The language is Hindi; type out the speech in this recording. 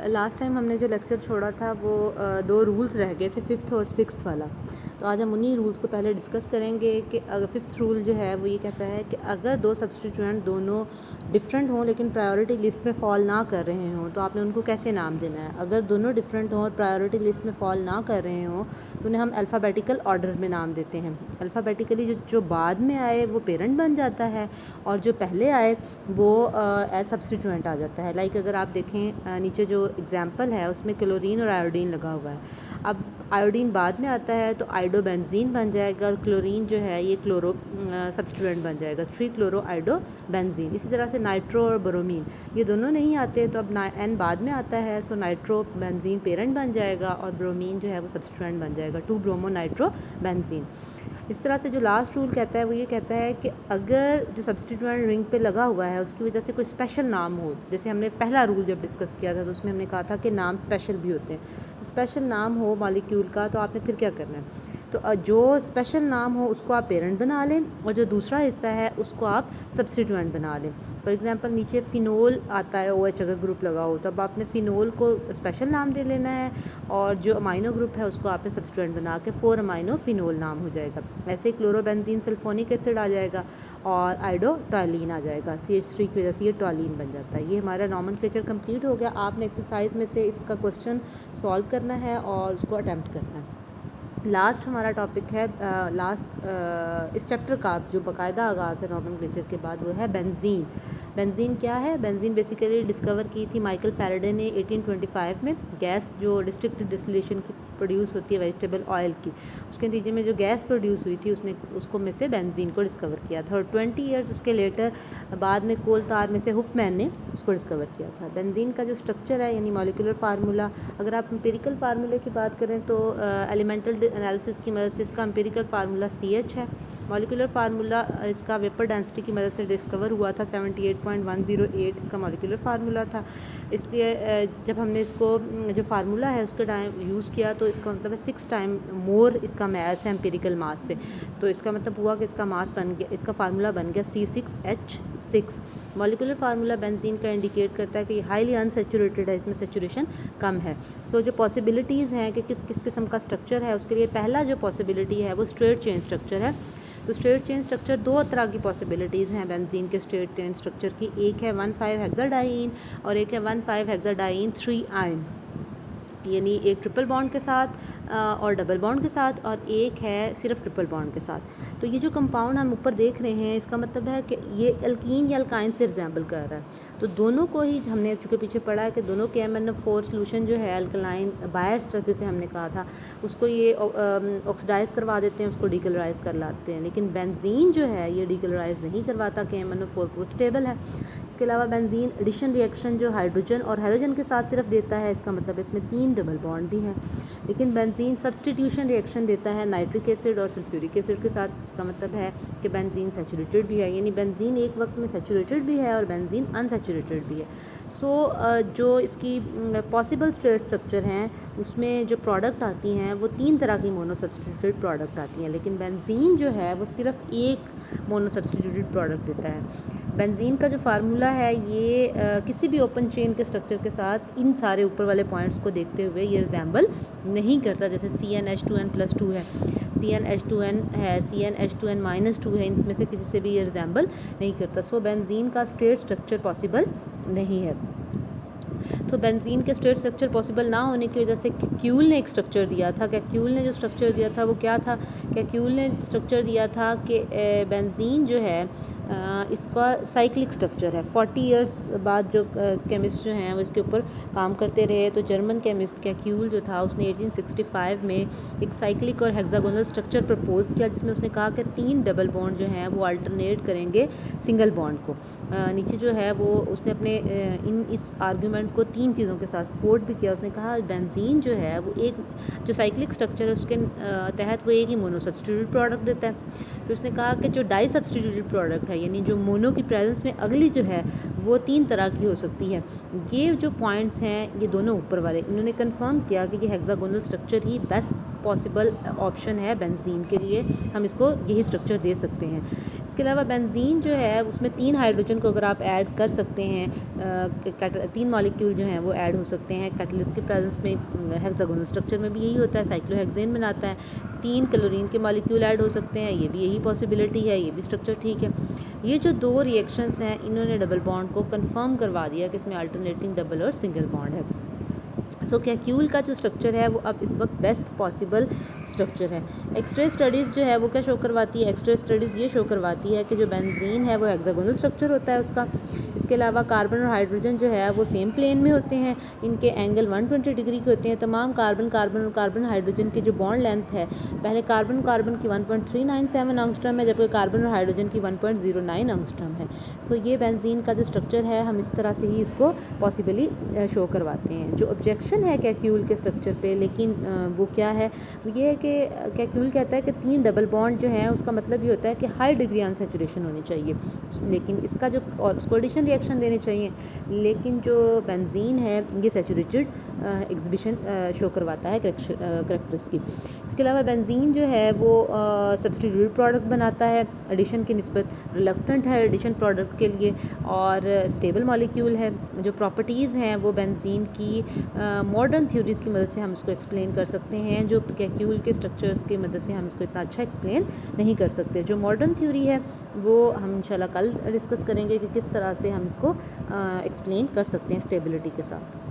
लास्ट टाइम हमने जो लेक्चर छोड़ा था वो दो रूल्स रह गए थे, फिफ्थ और सिक्स्थ वाला। तो आज हम उन्हीं रूल्स को पहले डिस्कस करेंगे कि अगर फिफ्थ रूल जो है वो ये कहता है कि अगर दो सब्स्टिट्यूएंट दोनों डिफरेंट हों लेकिन प्रायोरिटी लिस्ट में फॉल ना कर रहे हों तो आपने उनको कैसे नाम देना है। अगर दोनों डिफरेंट हों और प्रायोरिटी लिस्ट में फॉल ना कर रहे हों तो उन्हें हम अल्फ़ाबेटिकल ऑर्डर में नाम देते हैं। अल्फ़ाबेटिकली जो बाद में आए वो पेरेंट बन जाता है और जो पहले आए वो एज सब्स्टिट्यूएंट आ जाता है। लाइक अगर आप देखें नीचे जो एग्जांपल है उसमें क्लोरीन और आयोडीन लगा हुआ है। अब आयोडीन बाद में आता है तो आयोडोबेंजीन बन जाएगा और क्लोरीन जो है ये क्लोरो सब्स्टिट्यूएंट बन जाएगा, 3 क्लोरो आयोडोबेंजीन। इसी तरह से नाइट्रो और ब्रोमीन ये दोनों नहीं आते तो अब एन बाद में आता है, सो नाइट्रो बेंजीन पेरेंट बन जाएगा और ब्रोमीन जो है वो सब्स्टिट्यूएंट बन जाएगा, 2 ब्रोमो नाइट्रो बेंजीन। इस तरह से जो लास्ट रूल कहता है वो ये कहता है कि अगर जो सब्स्टिट्यूएंट रिंग पे लगा हुआ है उसकी वजह से कोई स्पेशल नाम हो, जैसे हमने पहला रूल जब डिस्कस किया था तो उसमें हमने कहा था कि नाम स्पेशल भी होते हैं, तो स्पेशल नाम हो मॉलिक्यूल का तो आपने फिर क्या करना है, तो जो स्पेशल नाम हो उसको आप पेरेंट बना लें और जो दूसरा हिस्सा है उसको आप सब्स्टिट्यूएंट बना लें। फॉर एग्जांपल नीचे फ़िनोल आता है, OH अगर ग्रुप लगा हो तो अब आपने फ़िनोल को स्पेशल नाम दे लेना है और जो अमाइनो ग्रुप है उसको आपने सब्स्टिट्यूएंट बना के 4 अमाइनो फ़िनोल नाम हो जाएगा। ऐसे ही क्लोरोबेंजीन सल्फोनिक एसिड आ जाएगा और आइडोटॉलीन आ जाएगा, CH3 की वजह से ये टॉलीन बन जाता है। ये हमारा नॉमेनक्लेचर कंप्लीट हो गया। आपने एक्सरसाइज में से इसका क्वेश्चन सॉल्व करना है और उसको अटैम्प्ट करना है। लास्ट हमारा टॉपिक है इस चैप्टर का जो बाकायदा आगाज़ है नॉमेनक्लेचर के बाद वो है बेंजीन। बेंजीन क्या है? बेंजीन बेसिकली डिस्कवर की थी माइकल फैराडे ने 1825 में। गैस जो डिस्ट्रिक्ट डिस्टिलेशन की प्रोड्यूस होती है वेजिटेबल ऑयल की, उसके नतीजे में जो गैस प्रोड्यूस हुई थी उसको में से बेंजीन को डिस्कवर किया था और 20 ईयर्स उसके लेटर बाद में कोल तार में से हुफमैन ने उसको डिस्कवर किया था। बेंजीन का जो स्ट्रक्चर है यानी मॉलिक्यूलर फार्मूला, अगर आप एम्पिरिकल फार्मूले की बात करें तो एलिमेंटल एनालिसिस की मदद से इसका एम्पिरिकल फार्मूला CH है। मॉलिक्यूलर फार्मूला इसका वेपर डेंसिटी की मदद से डिस्कवर हुआ था, 78.108 इसका मॉलिक्यूलर फार्मूला था। इसलिए जब हमने इसको जो फार्मूला है उसके टाइम यूज़ किया तो इसका मतलब है 6 टाइम मोर इसका मास है एम्पिरिकल मास से, तो इसका मतलब हुआ कि इसका मास बन गया, इसका फार्मूला बन गया C6H6। मॉलिक्यूलर फार्मूला बेंजीन का इंडिकेट करता है कि हाईली अनसेचुरेटेड है, इसमें सेचुरेशन कम है। सो जो पॉसिबिलिटीज़ हैं कि किस किस किस्म का स्ट्रक्चर है उसके लिए पहला जो पॉसिबिलिटी है वो स्ट्रेट चेन स्ट्रक्चर है। तो स्ट्रेट चेन स्ट्रक्चर दो तरह की पॉसिबिलिटीज़ हैं बेंजीन के स्ट्रेट चेन स्ट्रक्चर की, एक है 1,5 हेक्साडाइन और एक है 1,5 हेक्साडाइन 3 आयन, यानी एक ट्रिपल बॉन्ड के साथ और डबल बॉन्ड के साथ और एक है सिर्फ ट्रिपल बॉन्ड के साथ। तो ये जो कंपाउंड हम ऊपर देख रहे हैं इसका मतलब है कि ये अल्कीन या अल्काइन से रिजेंबल कर रहा है। तो दोनों को ही हमने चूँकि पीछे पढ़ा है कि दोनों के MnO4 सोल्यूशन जो है अल्कलाइन बायर्स जैसे हमने कहा था उसको ये ऑक्सीडाइज़ करवा देते हैं, उसको डीकलराइज़ कर लाते हैं, लेकिन बेंजीन जो है ये डीकलराइज़ नहीं करवाता कि MnO4 को स्टेबल है। इसके अलावा बेंजीन एडिशन रिएक्शन जो हाइड्रोजन और हेलोजन के साथ सिर्फ देता है, इसका मतलब इसमें 3 डबल बॉन्ड भी हैं। लेकिन बेंजीन सब्सटीट्यूशन रिएक्शन देता है नाइट्रिक एसिड और सल्फ्यूरिक एसिड के साथ, इसका मतलब है कि बेंजीन सैचुरेटेड भी है, यानी बेंजीन एक वक्त में सैचुरेटेड भी है और बेंजीन अनसैचुरेटेड भी है। सो जो इसकी पॉसिबल स्ट्रेट स्ट्रक्चर हैं उसमें जो प्रोडक्ट आती हैं वो 3 तरह की मोनो सब्सटीट्यूटेड प्रोडक्ट आती हैं, लेकिन बेंजीन जो है वो सिर्फ एक मोनो सब्सटीट्यूटेड प्रोडक्ट देता है। बेंजीन का जो फार्मूला है ये किसी भी ओपन चेन के स्ट्रक्चर के साथ इन सारे ऊपर वाले पॉइंट्स को देखते हुए ये रिजेंबल नहीं करता। जैसे CnH2n+2 है, CnH2n है, CnH2n-2 है, इनमें से किसी से भी ये रिजेंबल नहीं करता। सो बेंजीन का स्ट्रेट स्ट्रक्चर पॉसिबल नहीं है। तो बेंजीन के स्ट्रेट स्ट्रक्चर पॉसिबल ना होने की वजह से कैक्यूल ने एक स्ट्रक्चर दिया था। कैक्यूल ने जो स्ट्रक्चर दिया था वो क्या था? कैक्यूल ने स्ट्रक्चर दिया था कि बेंजीन जो है इसका साइक्लिक स्ट्रक्चर है। 40 इयर्स बाद जो केमिस्ट जो हैं वो इसके ऊपर काम करते रहे, तो जर्मन केमिस्ट कैक्यूल जो था उसने 1865 में एक साइक्लिक और हेक्सागोनल स्ट्रक्चर प्रपोज किया जिसमें उसने कहा कि 3 डबल बॉन्ड जो हैं वो अल्टरनेट करेंगे सिंगल बॉन्ड को। नीचे जो है वो उसने अपने इस आर्ग्यूमेंट को 3 चीज़ों के साथ सपोर्ट भी किया। उसने कहा बेंजीन जो है वो एक जो साइक्लिक स्ट्रक्चर है उसके तहत वो एक ही मोनो सब्स्टिट्यूटेड प्रोडक्ट देता है। फिर उसने कहा कि जो डाई सब्स्टिट्यूटेड प्रोडक्ट है यानी जो मोनो की प्रेजेंस में अगली जो है वो 3 तरह की हो सकती है। ये जो पॉइंट्स हैं ये दोनों ऊपर वाले इन्होंने कंफर्म किया कि ये हेक्सागोनल स्ट्रक्चर ही बेस्ट पॉसिबल ऑप्शन है बेंजीन के लिए, हम इसको यही स्ट्रक्चर दे सकते हैं। इसके अलावा बेंजीन जो है उसमें 3 हाइड्रोजन को अगर आप ऐड कर सकते हैं, 3 मॉलिक्यूल जो हैं वो ऐड हो सकते हैं कैटलिस्ट के प्रेजेंस में। हेक्सागोनल स्ट्रक्चर में भी यही होता है, साइक्लोहेक्सेन बनाता है, 3 क्लोरीन के मॉलिक्यूल ऐड हो सकते हैं, ये भी यही पॉसिबिलिटी है, ये भी स्ट्रक्चर ठीक है। ये जो 2 रिएक्शंस हैं इन्होंने डबल बॉन्ड को कंफर्म करवा दिया कि इसमें अल्टरनेटिंग डबल और सिंगल बॉन्ड है। सो कैक्यूल का जो स्ट्रक्चर है वो अब इस वक्त बेस्ट पॉसिबल स्ट्रक्चर है। एक्सरे स्टडीज़ जो है वो क्या शो करवाती है, एक्सरे स्टडीज़ ये शो करवाती है कि जो बेंजीन है वो हेक्सागोनल स्ट्रक्चर होता है उसका। इसके अलावा कार्बन और हाइड्रोजन जो है वो सेम प्लेन में होते हैं, इनके एंगल 120 डिग्री के होते हैं। तमाम कार्बन और कार्बन हाइड्रोजन की जो बॉन्ड लेंथ है, पहले कार्बन की 1.397 एंगस्ट्रॉम है, जबकि कार्बन और हाइड्रोजन की 1.09 एंगस्ट्रॉम है। सो ये बेंजीन का जो स्ट्रक्चर है हम इस तरह से ही इसको पॉसिबली शो करवाते हैं। जो ऑब्जेक्शन है कैक्यूल के स्ट्रक्चर पे, लेकिन वो क्या है, ये है कि कैक्यूल कहता है कि 3 डबल बॉन्ड जो है उसका मतलब ये होता है कि हाई डिग्री अनसैचुरेशन होनी चाहिए, लेकिन इसका जो और उसको एडिशन रिएक्शन देने चाहिए, लेकिन जो बेंजीन है ये सैचुरेटेड एग्जिबिशन शो करवाता है करेक्टर्स की। इसके अलावा बेंजीन जो है वो सब्स्टिट्यूट प्रोडक्ट बनाता है, एडिशन की निस्बत रिलक्टेंट है एडिशन प्रोडक्ट के लिए, और स्टेबल मॉलिक्यूल है। जो प्रॉपर्टीज़ हैं वो बेंजीन की मॉडर्न थ्योरीज़ की मदद से हम इसको एक्सप्लेन कर सकते हैं, जो कैक्यूल के स्ट्रक्चर्स की मदद से हम इसको इतना अच्छा एक्सप्लेन नहीं कर सकते। जो मॉडर्न थ्योरी है वो हम इंशाल्लाह कल डिस्कस करेंगे कि किस तरह से हम इसको एक्सप्लेन कर सकते हैं स्टेबिलिटी के साथ।